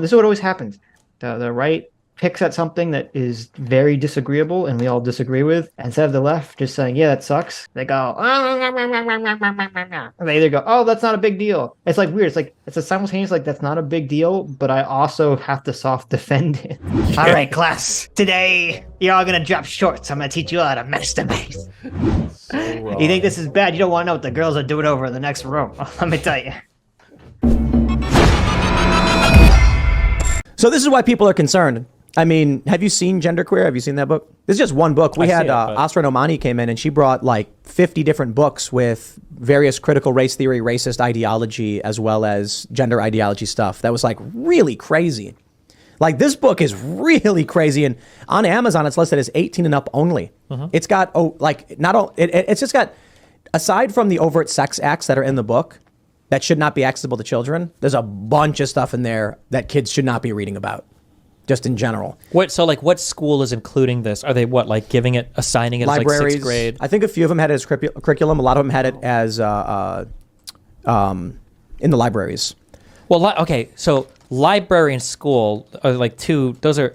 This is what always happens. The right picks at something that is very disagreeable and we all disagree with. Instead of the left just saying, yeah, that sucks, they go, they either go, oh, that's not a big deal. It's like weird. It's a simultaneous, like, that's not a big deal, but I also have to soft defend it. All right, class, today you're all going to drop shorts. I'm going to teach you how to masturbate. You think this is bad? You don't want to know what the girls are doing over in the next room. Let me tell you. So this is why people are concerned. I mean, have you seen Genderqueer? Have you seen that book? This is just one book. We had Asra Nomani came in and she brought like 50 different books with various critical race theory, racist ideology, as well as gender ideology stuff. That was like really crazy. Like this book is really crazy. And on Amazon, it's listed as 18 and up only. It's got, it's just got, aside from the overt sex acts that are in the book that should not be accessible to children, there's a bunch of stuff in there that kids should not be reading about. Just in general. What school is including this? Are they assigning it Libraries, as like 6th grade? I think a few of them had it as curriculum. A lot of them had it as in the libraries. Well, okay, so library and school are those are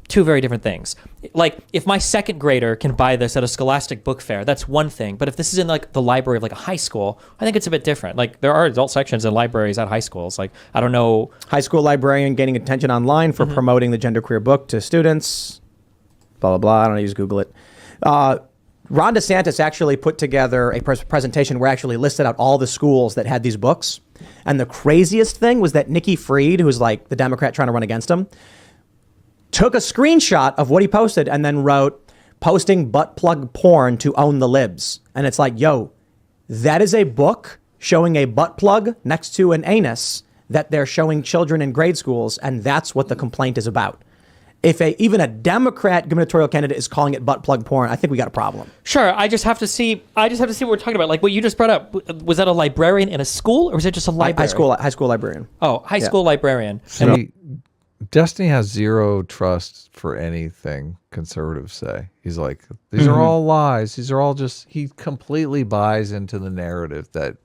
two very different things. Like, if my 2nd grader can buy this at a Scholastic book fair, that's one thing. But if this is in like the library of like a high school, I think it's a bit different. Like, there are adult sections in libraries at high schools. Like, I don't know. High school librarian gaining attention online for promoting the genderqueer book to students. Blah, blah, blah. I don't know, just Google it. Ron DeSantis actually put together a presentation where actually listed out all the schools that had these books. And the craziest thing was that Nikki Fried, who's like the Democrat trying to run against him, took a screenshot of what he posted and then wrote, posting butt plug porn to own the libs. And it's like, yo, that is a book showing a butt plug next to an anus that they're showing children in grade schools. And that's what the complaint is about. If even a Democrat gubernatorial candidate is calling it butt plug porn, I think we got a problem. Sure, I just have to see what we're talking about. Like what you just brought up, was that a librarian in a school or was it just a library? High school librarian. Oh, high school librarian. See, Destiny has zero trust for anything conservatives say. He's like, these are all lies. These are all just, he completely buys into the narrative that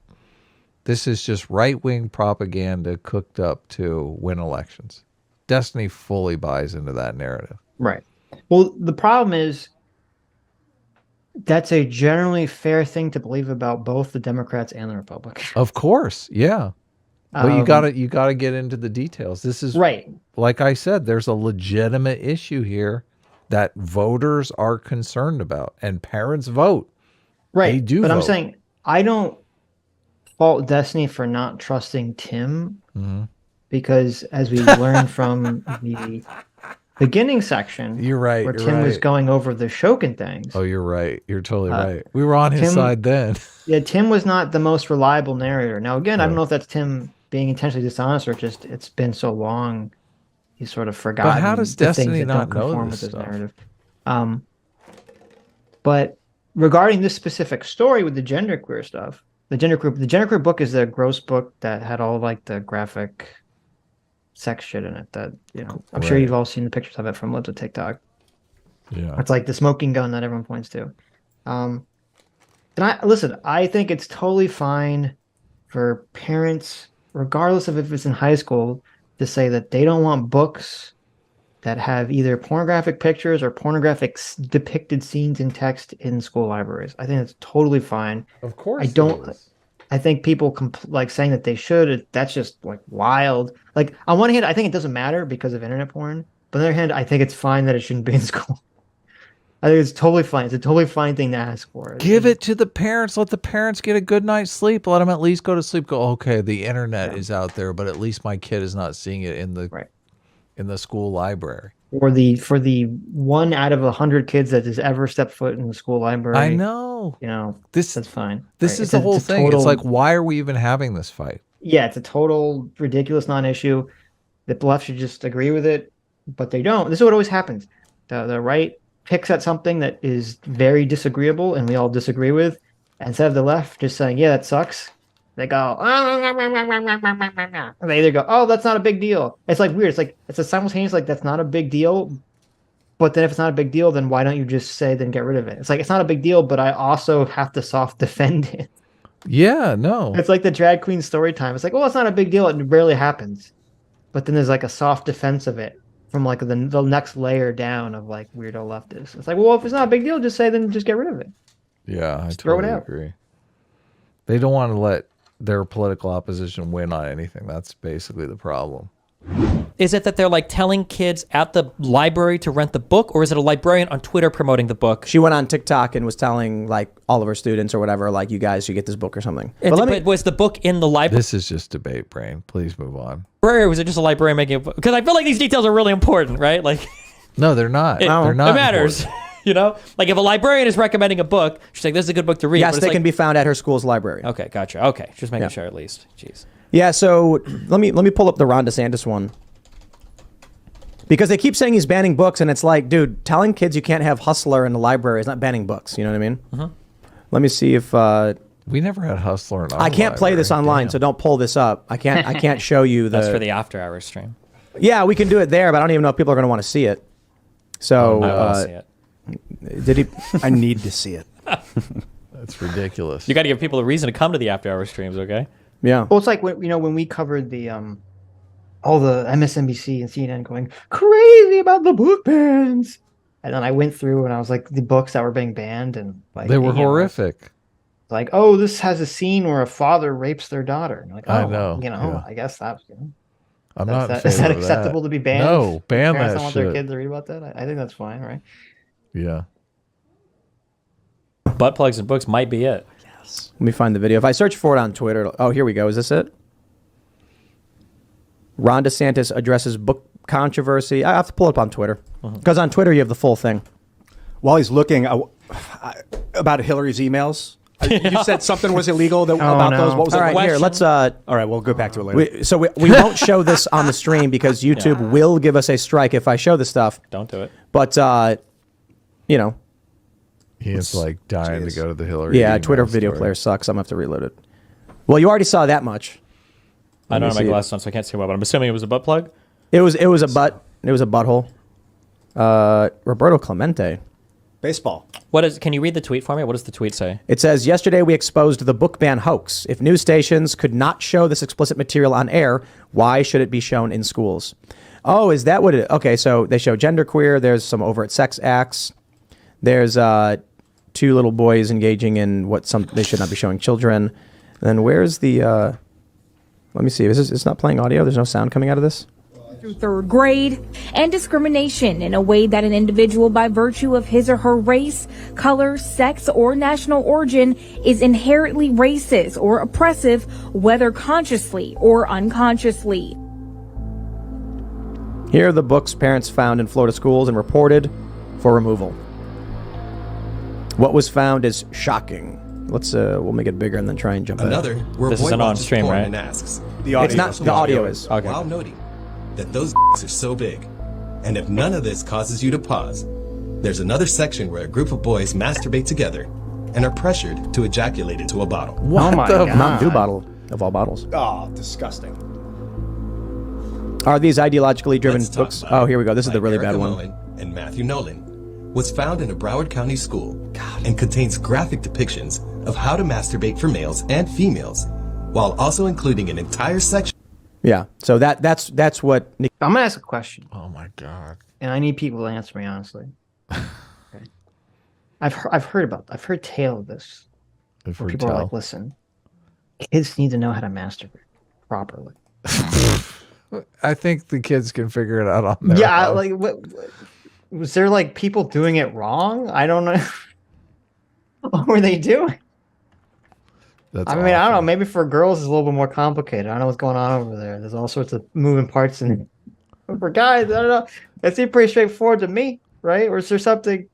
this is just right-wing propaganda cooked up to win elections. Destiny fully buys into that narrative. Right. Well, the problem is that's a generally fair thing to believe about both the Democrats and the Republicans. Of course, yeah. But you gotta get into the details. This is right. Like I said, there's a legitimate issue here that voters are concerned about, and parents vote. Right. They do but vote. I'm saying I don't fault Destiny for not trusting Tim, because as we learned from the beginning section, you're right, where Tim was going over the Shokin things. Oh, you're right. You're totally right. We were on his side then. Yeah, Tim was not the most reliable narrator. Now, again, I don't know if that's Tim being intentionally dishonest or just it's been so long he's sort of forgotten. But how does Destiny not know this stuff? Narrative. But regarding this specific story with the genderqueer stuff, the genderqueer book is the gross book that had all like the graphic sex shit in it that, you know, I'm sure you've all seen the pictures of it from Libs of TikTok. Yeah. It's like the smoking gun that everyone points to. And I think it's totally fine for parents, regardless of if it's in high school, to say that they don't want books that have either pornographic pictures or pornographic depicted scenes in text in school libraries. I think that's totally fine. Of course. I think people like saying that they should, that's just like wild. Like on one hand, I think it doesn't matter because of internet porn. But on the other hand, I think it's fine that it shouldn't be in school. I think it's totally fine. It's a totally fine thing to ask for. Give it to the parents. Let the parents get a good night's sleep. Let them at least go to sleep. Go, okay, the internet is out there, but at least my kid is not seeing it in the school library. Or for the 1 out of 100 kids that has ever stepped foot in the school library. I know. You know, that's fine. This is the whole thing. It's like, why are we even having this fight? Yeah, it's a total ridiculous non-issue. The left should just agree with it, but they don't. This is what always happens. The right picks at something that is very disagreeable and we all disagree with. And instead of the left just saying, yeah, that sucks, they go, they either go, oh, that's not a big deal. It's like weird. It's a simultaneous, like, that's not a big deal. But then if it's not a big deal, then why don't you just say, then get rid of it? It's like, it's not a big deal, but I also have to soft defend it. Yeah, no. It's like the drag queen story time. It's like, oh, it's not a big deal. It rarely happens. but then there's like a soft defense of it from like the next layer down of like weirdo leftists. It's like, well, if it's not a big deal, just say then just get rid of it. Yeah, I Just throw it totally out. agree. They don't want to let their political opposition win on anything. That's basically the problem. Is it that they're like telling kids at the library to rent the book, or is it a librarian on Twitter promoting the book? She went on TikTok and was telling like all of her students or whatever, like, you guys should get this book or something. But was the book in the library, This is just debate brain. Please move on. or was it just a librarian making a book? Because I feel like these details are really important, right? Like, No, they're not. They're not. it matters. important. You know, like if a librarian is recommending a book, she's like, "This is a good book to read." yes, but it's they like, can be found at her school's library. Okay, gotcha. Okay, just making Yeah. sure at least. Jeez. Yeah, so let me pull up the Ron DeSantis one. Because they keep saying he's banning books, and it's like, dude, telling kids you can't have Hustler in the library is not banning books. You know what I mean? Mm-hmm. Let me see if We never had Hustler in our I can't play this library. online, Damn. so don't pull this up. I can't show you the. That's for the after hours stream. Yeah, we can do it there, but I don't even know if people are going to want to see it. So I want to see it. did he? I need to see it. That's ridiculous. You got to give people a reason to come to the after hours streams, okay? Yeah. Well, it's like when we covered the all the MSNBC and CNN going crazy about the book bans, and then I went through and I was like the books that were being banned, and like They were you know, horrific. like, oh, this has a scene where a father rapes their daughter. And you're like, oh, I know, well, yeah. I guess that's I'm not in is favor that of acceptable to be banned? No, ban Parents that don't want their shit. kids to read about that. I think that's fine, right? Yeah. Butt plugs and books might be it. Let me find the video. If I search for it on Twitter, oh, here we go. Is this it? Ron DeSantis addresses book controversy. I have to pull it up on Twitter because on Twitter you have the full thing. While he's looking about Hillary's emails, you said something was illegal about no. those. What was All it? right, here, let's. All right, we'll go back to it later. We won't show this on the stream because YouTube will give us a strike if I show this stuff. Don't do it. But you know, He is like dying to go to the Hillary. yeah, email Twitter video story. player sucks. I'm gonna have to reload it. Well, you already saw that much. I don't me have my see it. glasses on, so I can't see well, but I'm assuming it was a butt plug. It was a butt. It was a butthole. Roberto Clemente. Baseball. Can you read the tweet for me? What does the tweet say? It says, yesterday we exposed the book ban hoax. If news stations could not show this explicit material on air, why should it be shown in schools? Oh, is that what it is? Okay, so they show genderqueer. There's some overt sex acts. There's two little boys engaging in what they should not be showing children. And then where's the... let me see. It's not playing audio? There's no sound coming out of this? Through third grade, and discrimination in a way that an individual by virtue of his or her race, color, sex, or national origin is inherently racist or oppressive, whether consciously or unconsciously. Here are the books parents found in Florida schools and reported for removal. What was found is shocking. Let's we'll make it bigger and then try and jump Another, where This boy is an watches on-stream, porn right? and asks, The audio. It's not. The audio is. Okay. while noting that those are so big, and if none of this causes you to pause, there's another section where a group of boys masturbate together and are pressured to ejaculate into a bottle. Oh my the god! Mountain Dew bottle of all bottles. Oh, disgusting. Are these ideologically driven Let's talk books? about Oh, here we go. This is by the really Erica bad one. Moen and Matthew Nolan was found in a Broward County school and contains graphic depictions of how to masturbate for males and females, while also including an entire section. Yeah. So that's what. I'm gonna ask a question, Oh my god. and I need people to answer me honestly. Okay. I've heard tale of this. If Where we people are like, tell. listen, kids need to know how to masturbate properly. I think the kids can figure it out on their Yeah, own. like what was there like people doing it wrong? I don't know. What were they doing? That's I mean, I don't know. awful. Maybe for girls it's a little bit more complicated. I don't know what's going on over there. There's all sorts of moving parts, and for guys, I don't know. It seemed pretty straightforward to me, right? Or is there something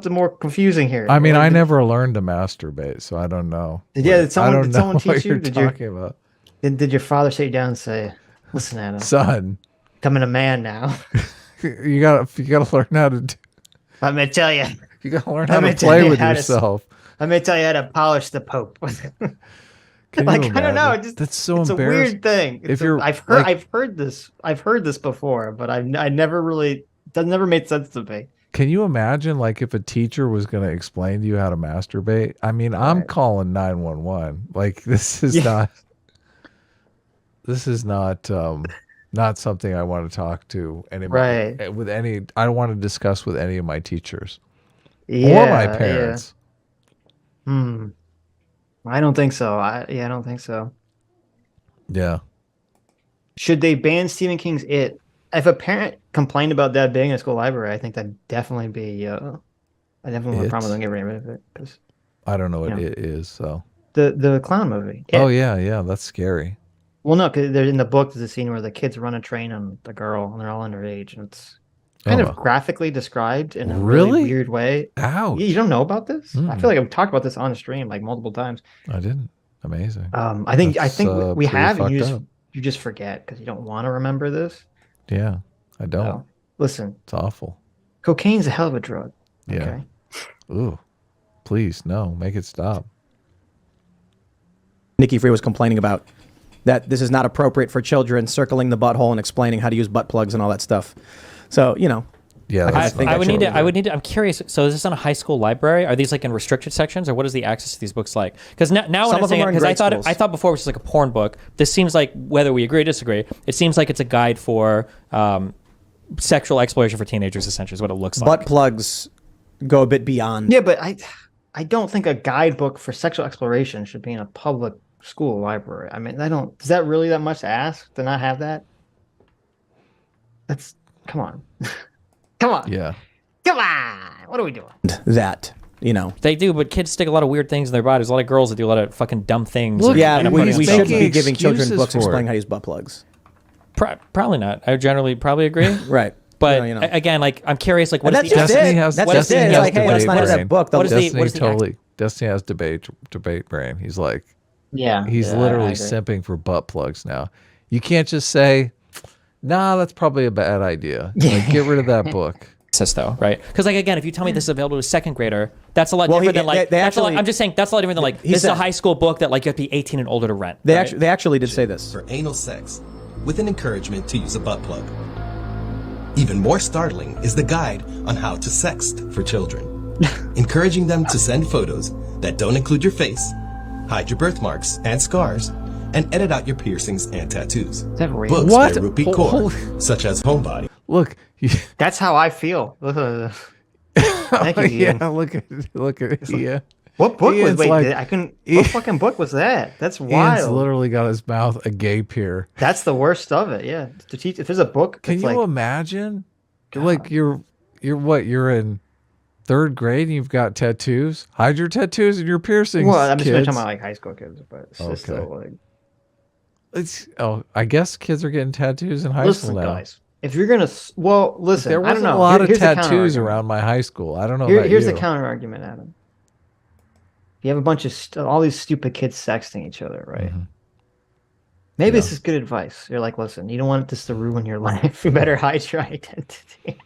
more confusing here? I mean, Or I did- never learned to masturbate, so I don't know. Yeah, did I someone- don't did someone know teach what you? you're Did you- talking about, Did your father sit you down and say, "Listen, Adam, son? becoming a man now. You gotta learn how to. I'm gonna tell you. You gotta learn how Let me to tell play you with how to- yourself. I'm gonna tell you how to polish the Pope." Can Like, you I don't know. imagine? It just, That's so it's a embarrassing. weird thing. If you're, I've like- heard this before, but I never really, that never made sense to me. Can you imagine, like, if a teacher was going to explain to you how to masturbate? I mean, I'm Right. calling 911. Like, this is Yeah. not. This is not not something I want to talk to anybody Right. with any. I don't want to discuss with any of my teachers Yeah, or my parents. Yeah. I don't think so. I don't think so. Yeah. Should they ban Stephen King's It? If a parent complained about that being in a school library, I think that'd definitely be. I definitely have a problem with them getting rid of it because I don't know what Yeah. it is. So. the clown movie. Oh It. yeah, that's scary. Well, no, because in the book there's a scene where the kids run a train on the girl and they're all underage, and it's kind Oh. of graphically described in a Really? really weird way. Ouch. You don't know about this? I Mm. feel like I've talked about this on stream like multiple times. I didn't. Amazing. I think That's, we pretty have, and fucked up. you just forget because you don't want to remember this. Yeah, I don't. So, listen, It's awful. cocaine's a hell of a drug. Yeah. Okay. Ooh, please, no, make it stop. Nikki Free was complaining about that this is not appropriate for children, circling the butthole and explaining how to use butt plugs and all that stuff. So, you know, Yeah, I that's think I would actually need to. really I would need to. I'm curious. So is this on a high school library? Are these like in restricted sections, or what is the access to these books like? Because now Some when I'm of them saying are in because grade schools. I thought before it was just like a porn book. This seems like, whether we agree or disagree, it seems like it's a guide for sexual exploration for teenagers. Essentially, is what it looks like. butt plugs go a bit beyond. Yeah, but I don't think a guidebook for sexual exploration should be in a public school library. I mean, is that really that much to ask to not have that? Come on. Come on. yeah. Come on. What are we doing? That, you know. They do, but kids stick a lot of weird things in their bodies. A lot of girls that do a lot of fucking dumb things. Look, and Yeah, end up we putting he's shouldn't themselves be in. giving children excuses books for explaining it. how to use butt plugs. Probably not. I generally probably agree. Right. But You know. again, like I'm curious, like what And is that's the just Destiny it. has- That's just Destiny it. has Like, hey, let's debate not have that brain. book. What is the- Destiny the totally. Destiny has debate brain. He's like, Yeah. he's yeah, literally I agree. simping for butt plugs now. You can't just say, nah, that's probably a bad idea. Like, get rid of that book. access though, right? Because like again, if you tell me this is available to a second grader, that's a lot Well, different he- than like. they that's a lot, actually- I'm just saying that's a lot different than like he this is a said- high school book that like you have to be 18 and older to rent. They right? actually did say this. For anal sex, with an encouragement to use a butt plug. Even more startling is the guide on how to sext for children, encouraging them to send photos that don't include your face, hide your birthmarks and scars, and edit out your piercings and tattoos. Is that real? Books What? by Rupi Kaur, such as Homebody. Look. That's how I feel. Thank you, Ian. Yeah, look at yeah. What book was? Ian's Wait, like- I couldn't. What fucking book was that? That's Ian's wild. literally got his mouth agape here. That's the worst of it. Yeah, to teach. If there's a book, Can it's you like, imagine? Like you're what? You're in third grade and you've got tattoos. Hide your tattoos and your piercings. well, I'm just kids. talking about like high school kids, but it's just Okay. still like. I guess kids are getting tattoos in high Listen, school now. guys. If you're gonna, well, listen. There I don't wasn't know. a lot of Here's the tattoos counter-argument. around my high school. I don't know. Here's about the you. counter argument, Adam. You have a bunch of all these stupid kids sexting each other, right? Mm-hmm. Maybe this is good advice. You're like, listen, you don't want this to ruin your life. You better hide your identity.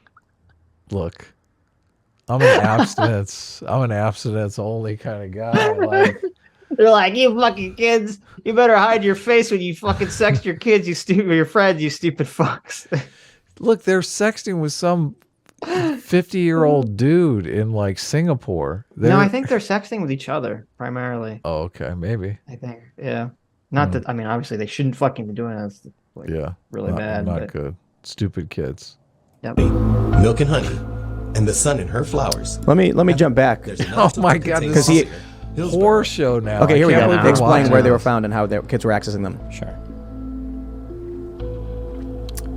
Look, I'm an abstinence. I'm an abstinence only kind of guy. Like, They're like, you fucking kids, you better hide your face when you fucking sext your kids, you stupid, your friends, you stupid fucks. look, they're sexting with some 50-year-old dude in like Singapore. No, I think they're sexting with each other primarily. Oh, okay, maybe. I think, yeah. Not that, I mean, obviously they shouldn't fucking be doing that. It's like, Yeah, really not, bad. Not but, good. Stupid kids. Yep. Milk and honey, and the sun in her flowers. Let me jump back. There's an Oh my God, contains this is- Hillsborough, Hillsborough, Horror show now. Okay, here we I can't go. believe now. we're Explain watching where they were this. found and how their kids were accessing them. Sure.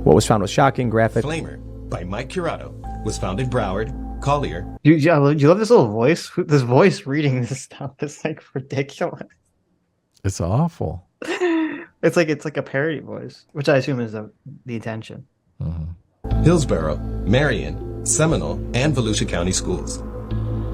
What was found was shocking, graphic. Flamer by Mike Curato was found in Broward, Collier, Do you love this little voice? This voice reading this stuff is like ridiculous. It's awful. It's like a parody voice, which I assume is the intention. Hillsborough, Marion, Seminole, and Volusia County schools.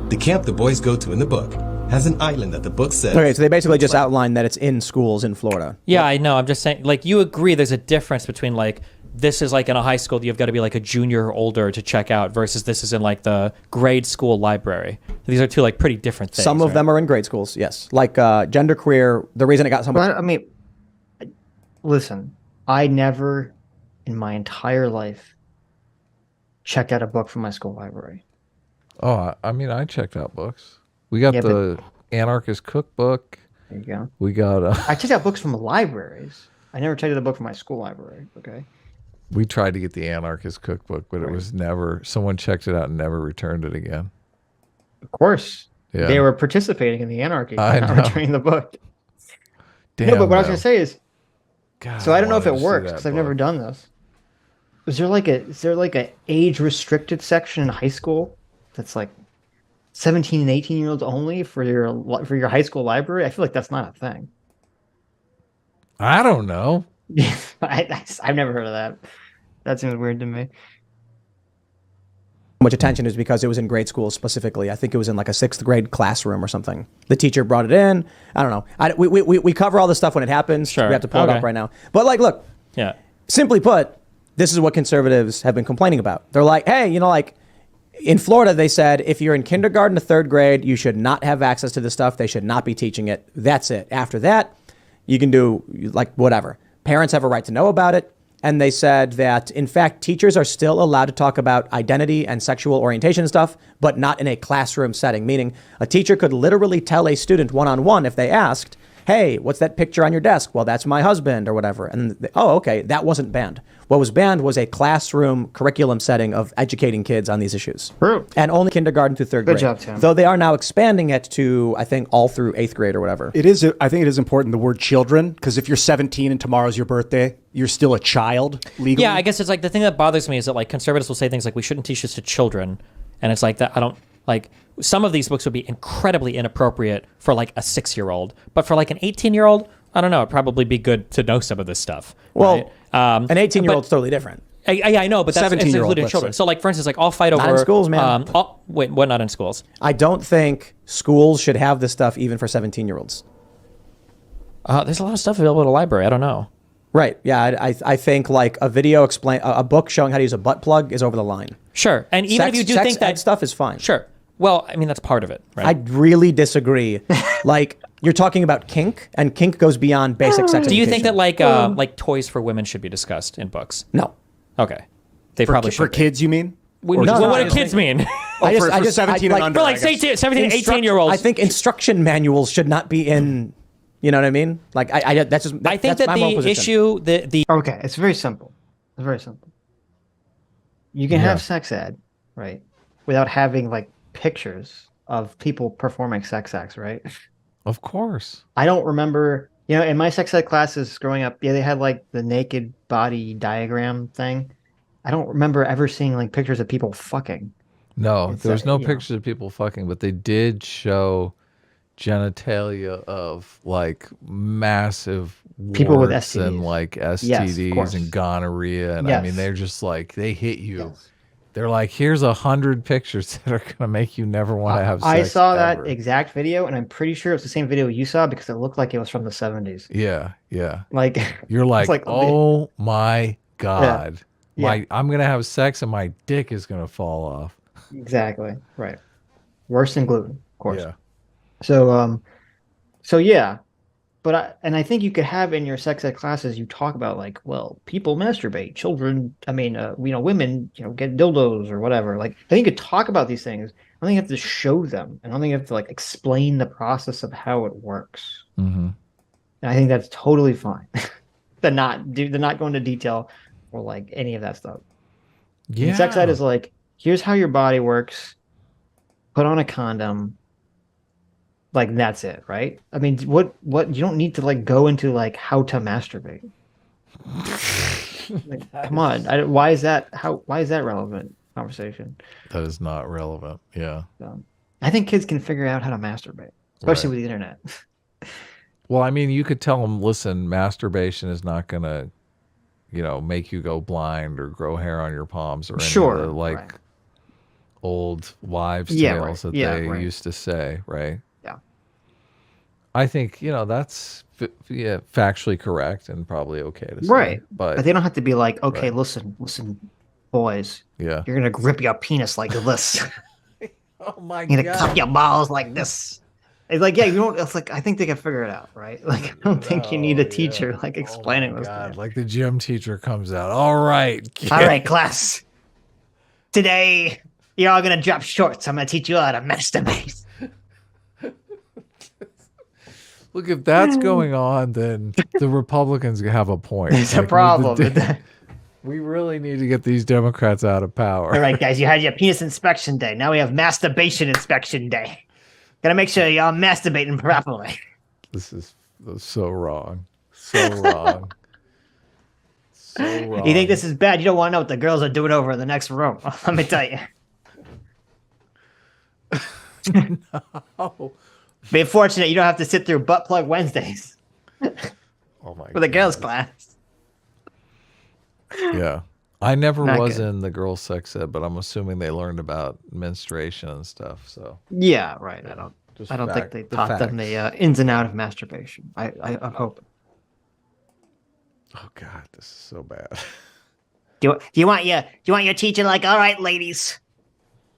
The camp the boys go to in the book has an island that the book says. Okay, so they basically just outlined that it's in schools in Florida. Yeah, I know. I'm just saying, like, you agree there's a difference between, like, this is like in a high school, you've got to be like a junior or older to check out versus this is in like the grade school library. These are two like pretty different things. Some of right? them are in grade schools, yes. Like genderqueer, the reason it got so much. But I mean, listen, I never in my entire life checked out a book from my school library. Oh, I mean, I checked out books. We got Yeah, the Anarchist Cookbook. There you go. We got I checked out books from libraries. I never checked out a book from my school library. Okay. We tried to get the Anarchist Cookbook, but it was never. Someone checked it out and never returned it again. Of course, Yeah. they were participating in the anarchy, I not know. returning the book. Damn. No, but what I was though. gonna say is, God, so I don't know if wanted it to see works that because I've never book. done this. Is there like a age restricted section in high school that's like 17 and 18-year-olds only for your high school library? I feel like that's not a thing. I don't know. I've never heard of that. That seems weird to me. Much attention is because it was in grade school specifically. I think it was in like a 6th grade classroom or something. The teacher brought it in. I don't know. We cover all this stuff when it happens. Sure. We have to pull it Okay. up right now. But like, look, Yeah. simply put, this is what conservatives have been complaining about. They're like, hey, you know, like in Florida, they said if you're in kindergarten to 3rd grade, you should not have access to this stuff. They should not be teaching it. That's it. After that, you can do like whatever. Parents have a right to know about it. And they said that, in fact, teachers are still allowed to talk about identity and sexual orientation and stuff, but not in a classroom setting, meaning a teacher could literally tell a student one-on-one if they asked, hey, what's that picture on your desk? Well, that's my husband or whatever. And oh, okay, that wasn't banned. What was banned was a classroom curriculum setting of educating kids on these issues. True. And only kindergarten through 3rd grade. job, Tim. Though they are now expanding it to, I think, all through 8th grade or whatever. It is. I think it is important, the word children, because if you're 17 and tomorrow's your birthday, you're still a child legally. Yeah, I guess it's like the thing that bothers me is that like conservatives will say things like we shouldn't teach this to children, and it's like that. I don't like some of these books would be incredibly inappropriate for like a 6-year-old, but for like an 18-year-old, I don't know. It'd probably be good to know some of this stuff. Well, right? an 18-year-old's totally different. I know, but that's 17-year-old, including let's children. say. So, like for instance, like I'll fight over Not in schools, man. Wait, what? Not in schools? I don't think schools should have this stuff even for 17-year-olds. There's a lot of stuff available at a library. I don't know. Right. Yeah. I think like a video a book showing how to use a butt plug is over the line. Sure, and even if you do think that stuff is fine. sure. Well, I mean that's part of it, right? I really disagree. Like you're talking about kink, and kink goes beyond basic sex do you think that education. like toys for women should be discussed in books? No. Okay, they probably for should. kids, you mean? What, No, what no, do kids mean? For 17 and under, For I like guess. 17, 18 year olds. I think instruction manuals should not be in. You know what I mean? Like that's just. I think that's that my the whole position. issue, the Okay, it's very simple. It's very simple. You can have sex ed, right, without having like pictures of people performing sex acts, right? Of course. I don't remember, in my sex ed classes growing up, they had like the naked body diagram thing. I don't remember ever seeing like pictures of people fucking. No, It's there was no you know. pictures of people fucking, but they did show genitalia of like massive People with warts and STDs. like Yes, of STDs course. and gonorrhea. And I Yes. mean, they're just like, they hit you. Yes. They're like, here's 100 pictures that are going to make you never want to have sex. I saw ever. that exact video, and I'm pretty sure it's the same video you saw because it looked like it was from the 70s. Yeah, yeah. Like, You're like, like, oh my God. Yeah. I'm going to have sex and my dick is going to fall off. exactly right. Worse than gluten, of course. Yeah. So yeah, but I think you could have in your sex ed classes, you talk about like, well, people masturbate, children, women, get dildos or whatever. Like, I think you could talk about these things. I think you have to show them, and I think you have to like explain the process of how it works. Mm-hmm. And I think that's totally fine. They're not going into detail or like any of that stuff. Yeah. And sex ed is like, here's how your body works. Put on a condom. Like that's it, right? I mean, what you don't need to like go into like how to masturbate. Like, come on, why is that relevant conversation? That is not relevant. Yeah. I think kids can figure out how to masturbate, especially Right. with the internet. Well, I mean, you could tell them, listen, masturbation is not going to, make you go blind or grow hair on your palms or any Sure, of the, like, right. old wives' Yeah, tales right. that Yeah, they right. used to say, right? Yeah. I think, that's factually correct and probably okay to say. Right. But, But they don't have to be like, okay, Right. listen, boys, yeah. you're gonna grip your penis like this. Oh, my You're gonna cup your balls like this. It's like, yeah, you don't. It's like I think they can figure it out, right? Like I don't think you need a teacher like explaining this. God, thing. like the gym teacher comes out. All right. All right, class. Today you're all gonna drop shorts. I'm gonna teach you how to masturbate. Look, if that's going on, then the Republicans have a point. There's a Like, problem. We really need to get these Democrats out of power. All right, guys, you had your penis inspection day. Now we have masturbation inspection day. Gotta make sure y'all masturbating properly. This is so wrong. So wrong. So wrong. You think this is bad? You don't want to know what the girls are doing over in the next room. Let me tell you. No. Be fortunate you don't have to sit through butt plug Wednesdays Oh my for the girls' God. class. Yeah. I never Not was good. in the girls' sex ed, but I'm assuming they learned about menstruation and stuff. So Yeah, right. I don't think fact- they the taught them facts. the ins and out of masturbation. I'm hoping. Oh God, this is so bad. Do you want your teacher like, all right, ladies,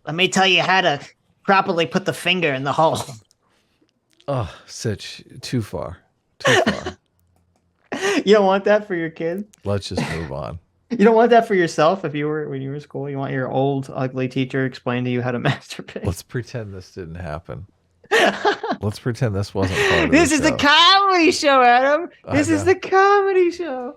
let me tell you how to properly put the finger in the hole. Oh, Sitch, too far. Too far. You don't want that for your kid? Let's just move on. You don't want that for yourself when you were in school? You want your old ugly teacher explain to you how to masturbate? Let's pretend this didn't happen. Let's pretend this wasn't part of This the is show. the comedy show, Adam. This is know. the comedy show.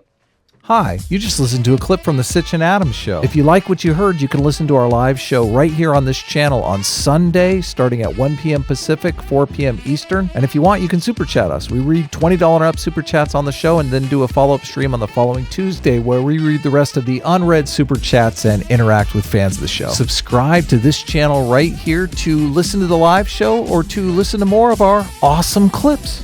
Hi, you just listened to a clip from the Sitch and Adams show. If you like what you heard, you can listen to our live show right here on this channel on Sunday, starting at 1 p.m. Pacific, 4 p.m. Eastern. And if you want, you can super chat us. We read $20 and up super chats on the show and then do a follow-up stream on the following Tuesday where we read the rest of the unread super chats and interact with fans of the show. Subscribe to this channel right here to listen to the live show or to listen to more of our awesome clips.